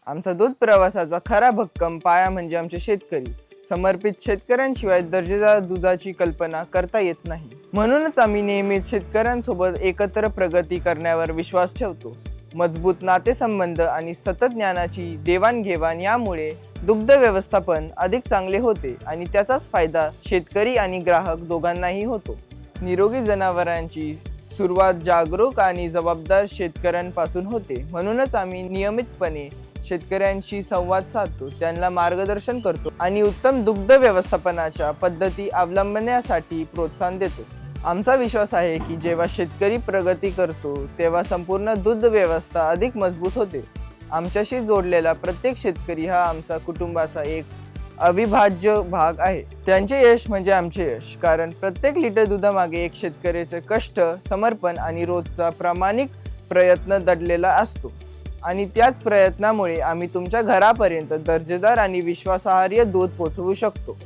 आमचा दूध प्रवासाचा खरा भक्कम पाया म्हणजे आमचे शेतकरी. समर्पित शेतकऱ्यांशिवाय दर्जेदार दुधाची कल्पना करता येत नाही. म्हणूनच आम्ही नेहमीच शेतकऱ्यांसोबत एकत्र प्रगती करण्यावर विश्वास ठेवतो. मजबूत नातेसंबंध आणि सतत ज्ञानाची देवाणघेवाण यामुळे दुग्ध व्यवस्थापन अधिक चांगले होते आणि त्याचाच फायदा शेतकरी आणि ग्राहक दोघांनाही होतो. निरोगी जनावरांची सुरुवात जागरूक आणि जबाबदार शेतकऱ्यांपासून होते. म्हणूनच आम्ही नियमितपणे शेतकऱ्यांशी संवाद साधतो, त्यांना मार्गदर्शन करतो आणि उत्तम दुग्ध व्यवस्थापनाच्या पद्धती अवलंबण्यासाठी प्रोत्साहन देतो. आमचा विश्वास आहे की जेव्हा शेतकरी प्रगती करतो तेव्हा संपूर्ण दूध व्यवस्था अधिक मजबूत होते. आमच्याशी जोडलेला प्रत्येक शेतकरी हा आमचा कुटुंबाचा एक अविभाज्य भाग आहे. त्यांचे यश म्हणजे आमचे यश, कारण प्रत्येक लिटर दुधामागे एक शेतकऱ्याचे कष्ट, समर्पण आणि रोजचा प्रामाणिक प्रयत्न दडलेला असतो. आणि त्याच प्रयत्नामुळे आम्ही तुमच्या घरापर्यंत दर्जेदार आणि विश्वासार्ह दूध पोहोचवू शकतो.